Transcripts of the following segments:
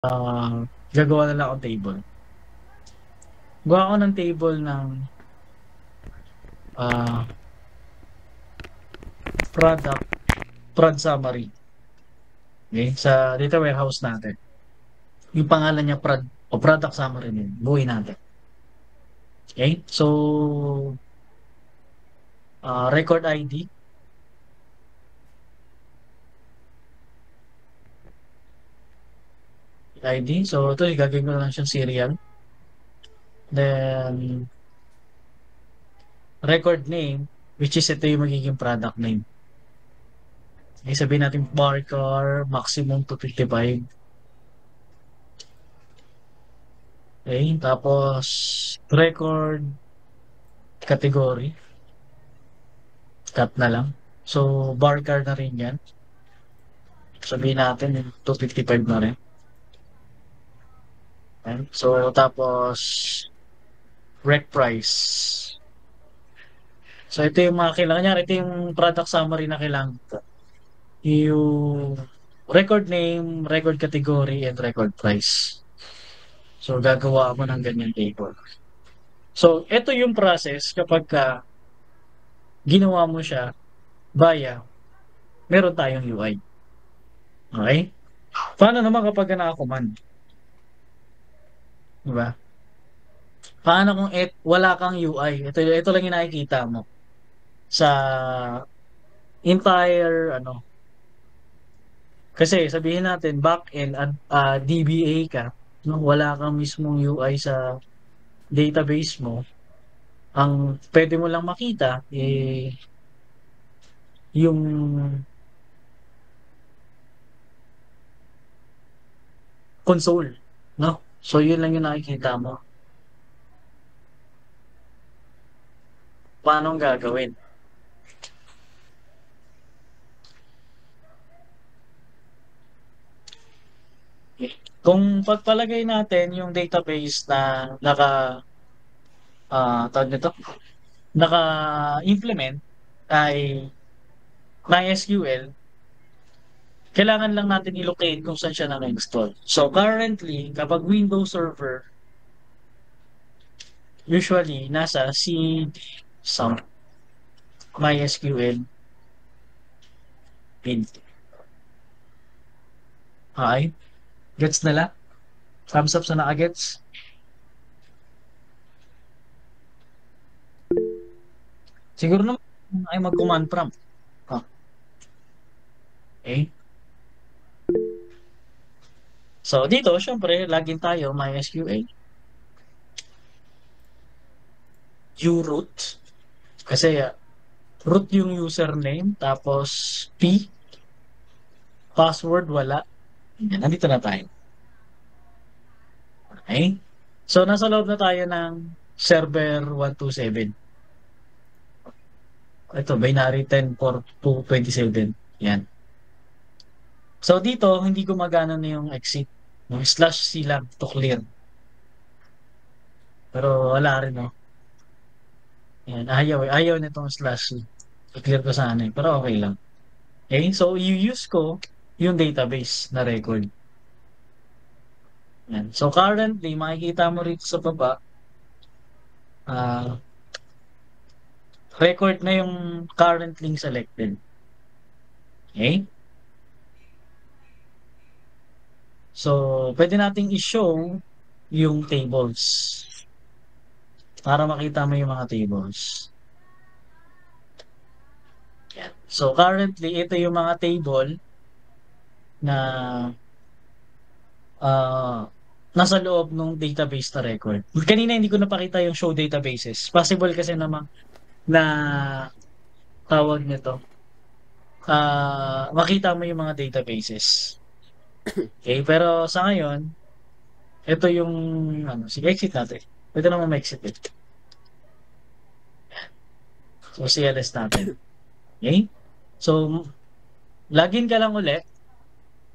Gagawa na lang akong table. Gawa ako ng table ng ah, product, prod summary. Okay? Sa data warehouse natin. Yung pangalan niya prod o product summary din. Buuin natin. Okay? So, record ID. ID. So, ito, gagawin ko na lang siyang serial. Then, record name, which is ito yung magiging product name. Okay, sabihin natin bar car, maximum 255. Okay, tapos record category, cut na lang. So, bar car na rin yan. Sabihin natin 255 na rin. Okay. So, tapos rec price. So, ito yung mga kailangan niya. Ito yung product summary na kailangan ko. Yung record name, record category, and record price. So, gagawa ako ng ganyan table. So, ito yung process kapag ginawa mo siya via meron tayong UI. Okay? Paano naman kapag naka-command? Diba? Paano kung wala kang UI? Ito lang yung nakikita mo sa entire ano. Kasi sabihin natin back-end at DBA ka, no, wala kang mismong UI sa database mo, ang pwede mo lang makita yung console, no? So yun lang yung nakikita mo. Paano gagawin? Kung pagpalagay natin yung database na tawag nito, naka-implement ay MySQL, kailangan lang natin i-locate kung saan siya naka-install. So currently, kapag Windows Server, usually nasa CD some MySQL bin. Okay? Gets nila? Thumbs up sa naka-gets? Siguro naman ay mag-command prompt. Okay? So dito, syempre, login tayo, MySQL. uroot. Kasi root yung username, tapos P, password wala. Nandito na tayo. Okay? So, nasa loob na tayo ng server 127. Ito, binary 10.4.2.27. Yan. So, dito, hindi gumagana na yung exit. Yung /c lang to clear. Pero wala rin, no? Yan, ayaw nitong /c. I-clear ko sana eh. Pero okay lang. Okay? So, i-use ko yung database na record. Yan. So, currently, makikita mo rito sa baba, record na yung current link selected. Okay? So, pwede nating i-show yung tables para makita mo yung mga tables. Yan. So, currently, ito yung mga table na nasa loob ng database na record. Kanina hindi ko napakita yung show databases. Possible kasi naman na tawag nito, makita mo yung mga databases. Okay, pero sa ngayon, ito yung, sige, exit natin. Pwede naman ma-exit it. So, CLS natin. Okay? So, login ka lang ulit.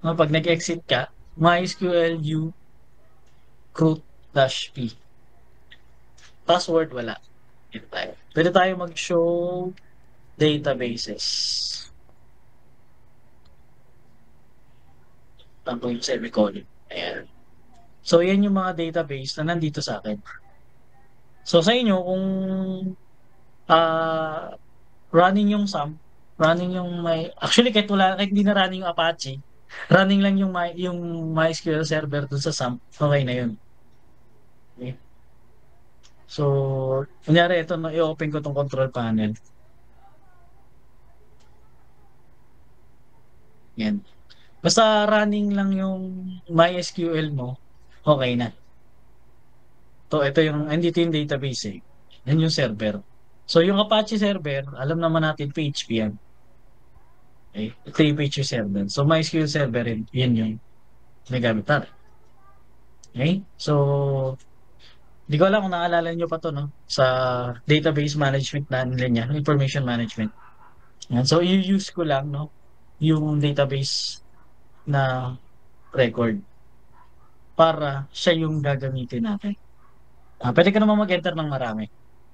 Pag nag-exit ka, MySQL u root-p. Password, wala. Pwede tayo mag-show databases. Tapos yung semicolon. Ayan. So, yan yung mga database na nandito sa akin. So, sa inyo, kung ah running yung SAM, running yung actually kahit hindi na running yung Apache, running lang yung MySQL server dun sa SAM, okay na yun. Okay. So, kunyari ito, no, i-open ko tong control panel. Yan. Basta running lang yung MySQL mo, okay na. Ito yung, andito yung database eh. Yan yung server. So, yung Apache server, alam naman natin PHP yan. Okay? Ito yung PHP server. So, MySQL server, yun yung may gamit natin. Okay? So, di ko alam kung naalala nyo pa to, no? Sa database management na nila niya, information management. Yan. So, i-use ko lang, no? Yung database na record para siya yung gagamitin natin. Pwede ka naman mag-enter ng marami.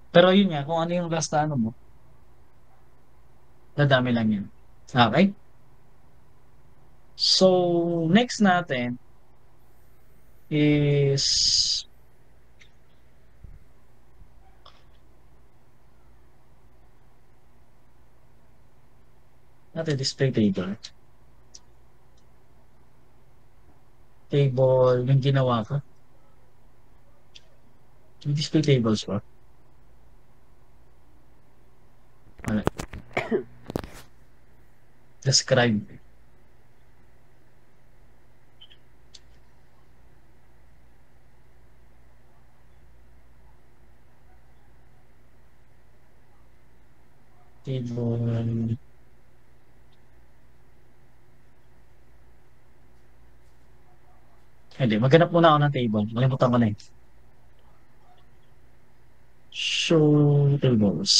Pero yun nga, kung ano yung last na ano mo, dadami lang yun. Okay? So, next natin is natin display table. Table yung ginawa ko. Yung display tables ba? Wala. Describe. Table. Hindi, maghanap muna ako ng table. Malimutan ko na eh. Show tables.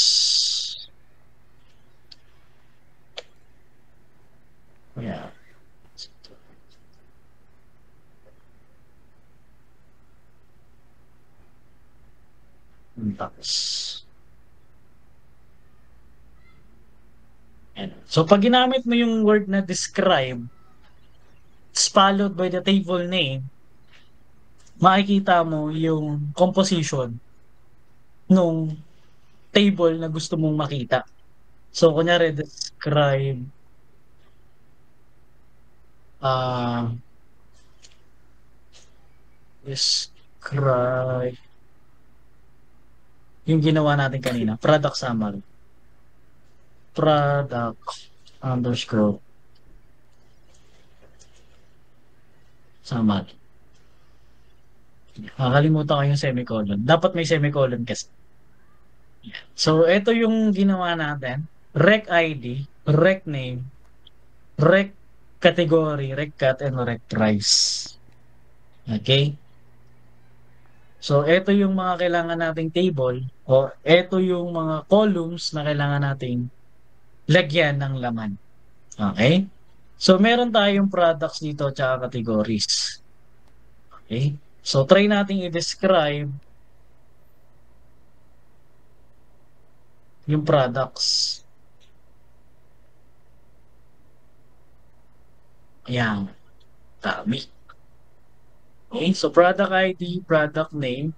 Yeah. Tapos. Ayan. So, pag ginamit mo yung word na describe, it's followed by the table name, makikita mo yung composition nung table na gusto mong makita. So, kunyari, uh, describe, yung ginawa natin kanina, product summary. Product underscore summary. Nakakalimutan ko yung semicolon. Dapat may semicolon kasi. So, ito yung ginawa natin. Rec ID, rec name, rec category, rec cat, and rec price. Okay? So, ito yung mga kailangan nating table o ito yung mga columns na kailangan nating lagyan ng laman. Okay? So, meron tayong products dito tsaka categories. Okay? So, try nating i-describe yung products. Ayan. Dami. Okay? So, product ID, product name,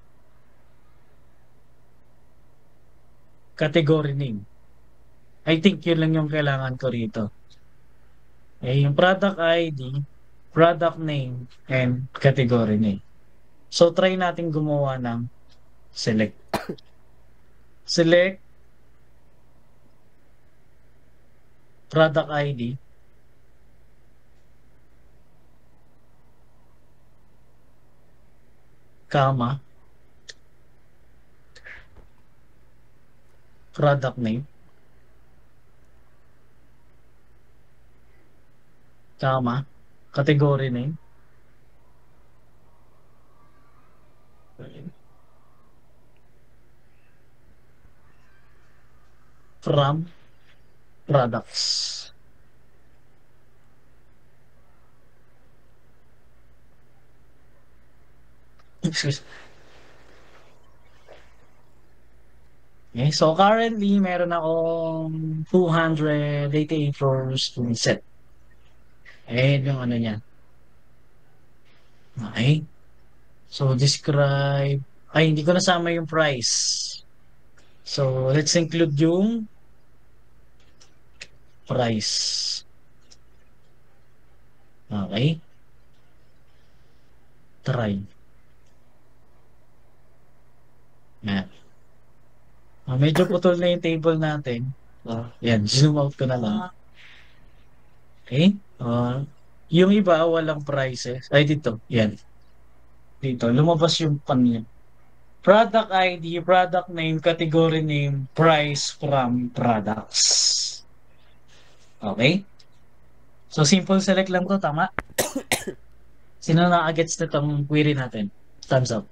category name. I think yun lang yung kailangan ko rito. Okay? Yung product ID, product name, and category name. So, try natin gumawa ng select. Select product ID, comma, product name, comma, category name, from products. Excuse. Okay, so currently meron akong 288 rows to set. Eh, yung ano niya. Okay. So, describe. Ay, hindi ko nasama yung price. So, let's include yung price. Okay. Try. Yan. Medyo putol na yung table natin. Yan, zoom out ko na lang. Okay. Yung iba, walang prices. Ay, dito. Yan. Dito. Lumabas yung pan niya. Product ID, product name, category name, price from products. Okay? So, simple select lang to, tama? Sino na-gets na itong query natin? Thumbs up.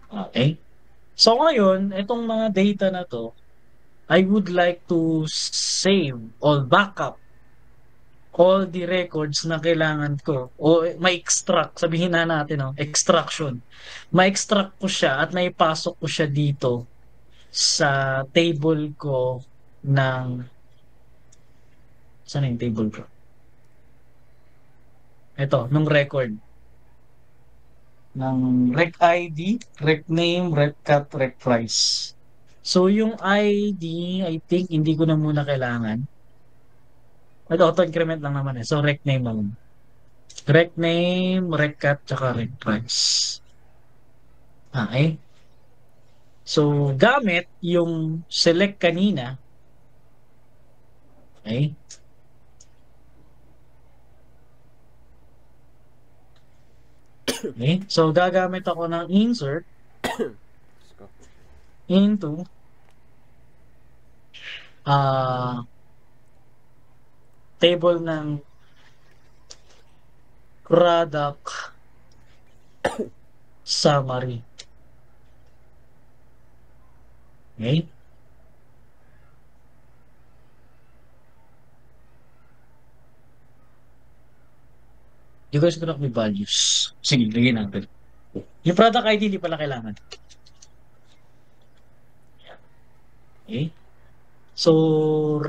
Okay? So, ngayon, itong mga data na to, I would like to save or backup all the records na kailangan ko o ma-extract, sabihin na natin, no, extraction. Ma-extract ko siya at naipasok ko siya dito sa table ko ng saan yung table ko? Ito, nung record ng rec ID, rec name, rec cut, rec price. So yung ID, I think hindi ko na muna kailangan. Auto-increment lang naman eh. So rec name lang. Rec name, rec cut, tsaka rec price. Okay. So gamit yung select kanina. Okay. Okay. So gagamit ako ng insert into table ng product summary. Okay? You guys cannot may values. Sige, lagyan natin. Yung product ID hindi pala kailangan. Okay? So,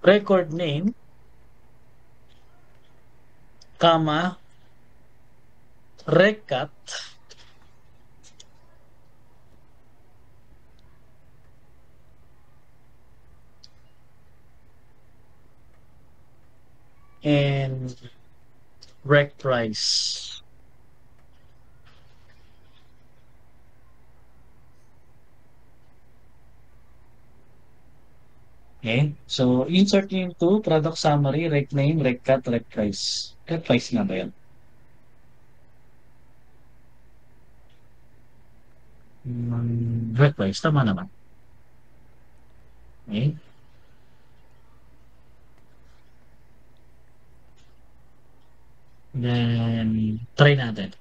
record name, comma, recut, and rec price. Okay? So, insert nyo into product summary, rec name, rec cut, rec price. Rec price nga ba yan? Rec price, tama naman. Okay? Then, try natin.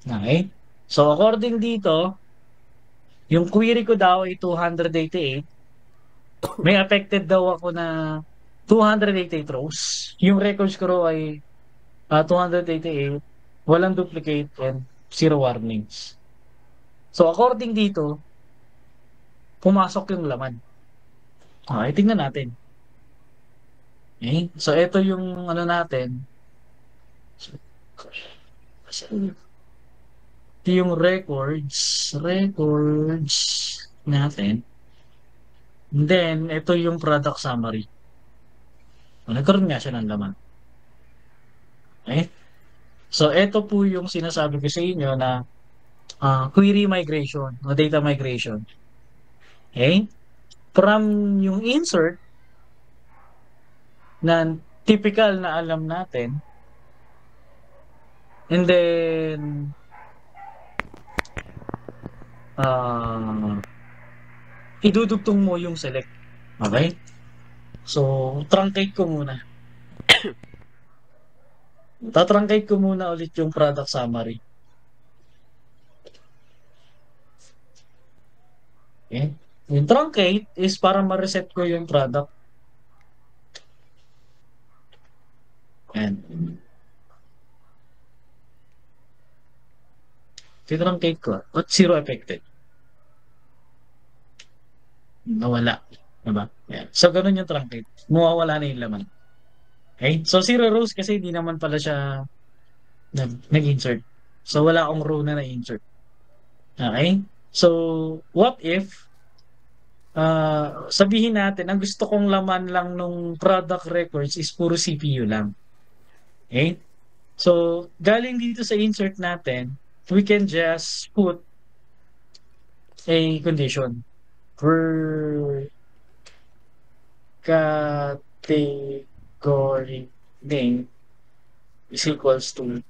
Okay? So, according dito, yung query ko daw ay 288. May affected daw ako na 288 rows. Yung records ko raw ay 288. Walang duplicate and zero warnings. So, according dito, pumasok yung laman. Okay, tingnan natin. Okay? So, ito yung ano natin. Ito yung records natin. And then, ito yung product summary. Nagkaroon nga siya ng laman. Okay? So, ito po yung sinasabi ko sa inyo na query migration o data migration. Okay? From yung insert na typical na alam natin, and then idudugtong mo yung select. Okay? So, truncate ko muna. Tatruncate ko muna ulit yung product summary. Okay? Yung truncate is para ma-reset ko yung product. And tinruncate ko. At zero affected. Nawala. Diba? Yan. So, ganun yung truncate. Mawawala na yung laman. Okay? So, zero rows kasi hindi naman pala siya nag-insert. So, wala akong row na na-insert. Okay? So, what if sabihin natin, ang gusto kong laman lang nung product records is puro CPU lang. Okay? So, galing dito sa insert natin, we can just put a condition. Per category name is equals to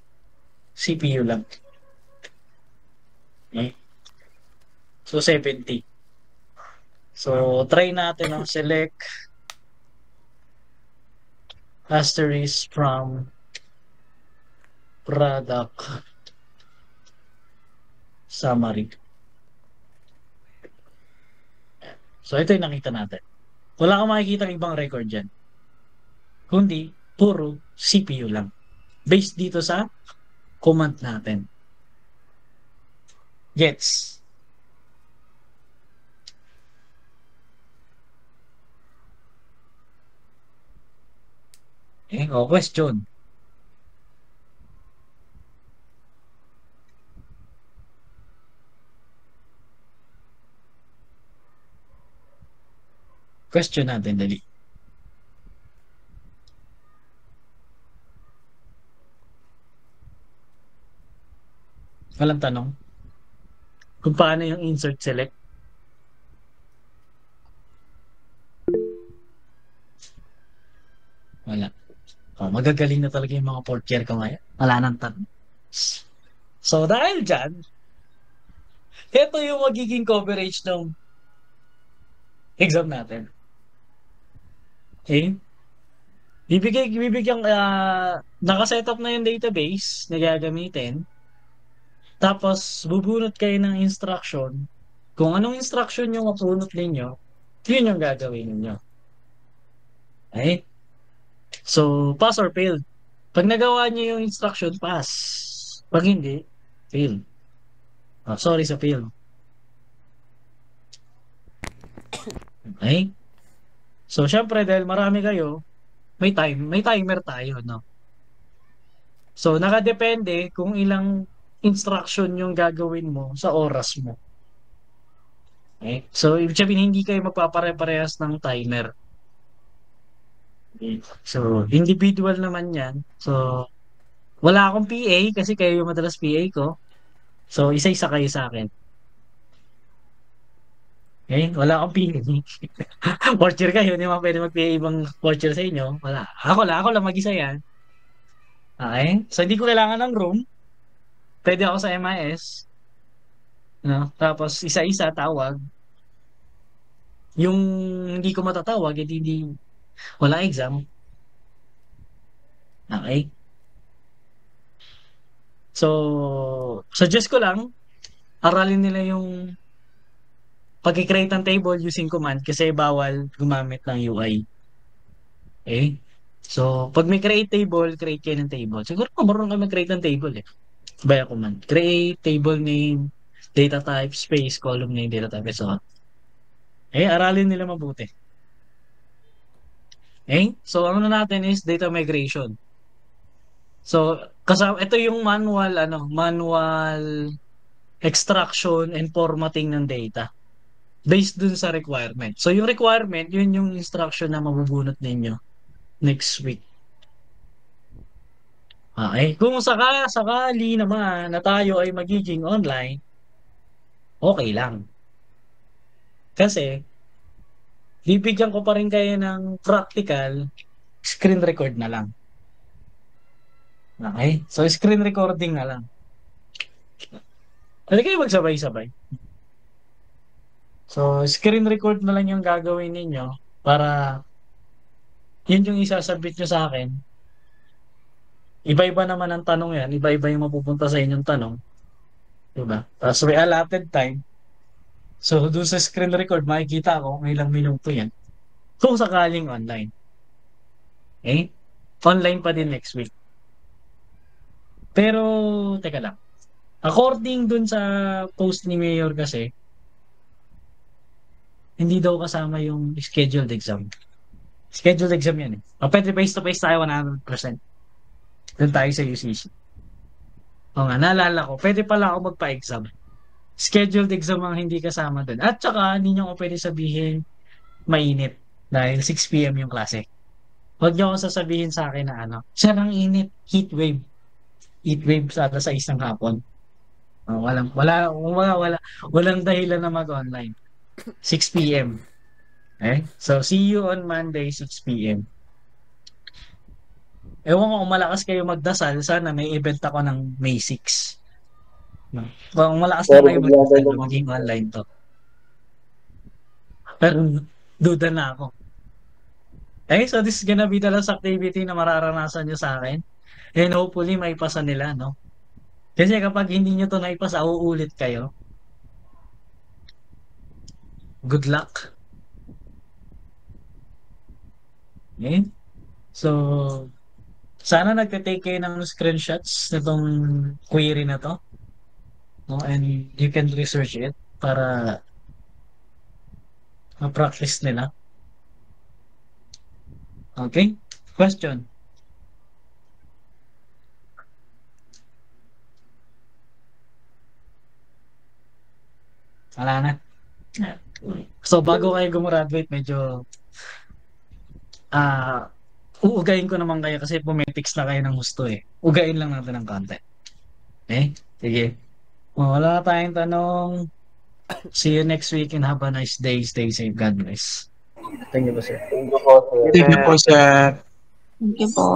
CPU lang. Okay? So, 70. So, try natin ang select asterisk from product summary. So, ito yung nakita natin. Wala kang makikita ibang record dyan. Kundi, puro CPU lang. Based dito sa command natin. Gets? Okay, o question. Question natin, dali. Walang tanong. Kung paano yung insert select. Wala. Oh, magagaling na talaga yung mga fourth year ko ngayon. Wala nang tanong. So, dahil dyan, ito yung magiging coverage ng exam natin. Okay? Bibigyan, nakaset up na yung database na gagamitin. Tapos, bubunot kayo ng instruction. Kung anong instruction yung mapunot ninyo, yun yung gagawin ninyo. Okay? So, pass or fail. Pag nagawa niyo yung instruction, pass. Pag hindi, fail. Oh, sorry sa fail. Okay? So, syempre, dahil marami kayo, may timer tayo, no? So, nakadepende kung ilang instruction yung gagawin mo sa oras mo. Okay? So, ibig sabihin, hindi kayo magpapare-parehas ng timer. Okay? So, individual naman yan. So, wala akong PA kasi kayo yung madalas PA ko. So, isa-isa kayo sa akin. Okay? Wala akong PA. Porcher kayo, hindi mo pwede mag-PA ibang porcher sa inyo. Wala. Ako lang mag-isa yan. Okay? So, hindi ko kailangan ng room. Pwede ako sa MIS. No? Tapos, isa-isa tawag. Yung hindi ko matatawag, hindi wala exam. Okay? So, suggest ko lang, aralin nila yung pag-create ng table using command kasi bawal gumamit ng UI. Okay? So, pag may create table, create kayo ng table. Siguro marunong kayo mag-create ng table eh. Via command. Create table name, data type, space, column name, data type, and so on. Eh, aralin nila mabuti. Okay? So, ano na natin is data migration. So, ito yung manual extraction and formatting ng data based dun sa requirement. So, yung requirement, yun yung instruction na mabubunot ninyo next week. Okay? Kung sakali naman na tayo ay magiging online, okay lang. Kasi, bibigyan ko pa rin kayo ng practical, screen record na lang. Okay? So, screen recording na lang. Pwede kayo magsabay-sabay. So, screen record na lang yung gagawin ninyo para yun yung isasabit nyo sa akin. Iba-iba naman ang tanong yan. Iba-iba yung mapupunta sa inyong tanong. Diba? Tapos may allotted time. So, doon sa screen record, makikita ko kung ilang minuto yan. Kung sakaling online. Okay? Online pa din next week. Pero, teka lang. According dun sa post ni Mayor kasi, hindi daw kasama yung scheduled exam. Scheduled exam yan eh. O pwede face-to-face tayo 100%. Doon tayo sa UCC. O nga, naalala ko, pwede pala ako magpa-exam. Scheduled exam ang hindi kasama doon. At saka, hindi nyo ko pwede sabihin mainit dahil 6 p.m. yung klase. Huwag nyo akong sasabihin sa akin na ano, sir, ang init, heat wave. Heat wave sa alas 6 ng hapon. Walang dahilan na mag-online. 6 p.m. Eh? So, see you on Monday, 6 p.m. Ewan ko kung malakas kayo magdasal, sana may event ako ng May 6. No? Kung malakas na Pero kayo bigla magdasal, kayo maging online to. Pero duda na ako. Eh, so this is gonna be the last activity na mararanasan nyo sa akin. And hopefully, may pasa nila, no? Kasi kapag hindi nyo to naipasa, uulit kayo. Good luck. Okay? So, sana nagte-take kayo ng screenshots nitong query na to. No? And you can research it para ma-practice nila. Okay? Question? Wala na. So, bago kayo gumraduate, medyo uugayin ko naman kayo kasi pumitiks na kayo ng gusto eh. Ugayin lang natin ng konti. Okay? Sige. Wala na tayong tanong. See you next week and have a nice day. Stay safe. God bless. Thank you po, sir. Thank you po, sir. Thank you po, sir. Thank you po.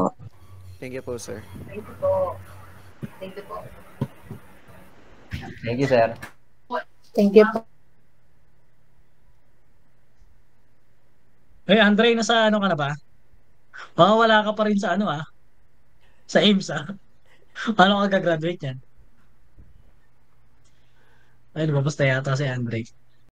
Thank you po, sir. Thank you po. Thank you po. Thank you, sir. Thank you po. Hey, Andre, nasa ano ka na ba? Baka wala ka pa rin sa ano sa AIMS Paano ka gagraduate yan? Ay, lumabas na yata si Andre.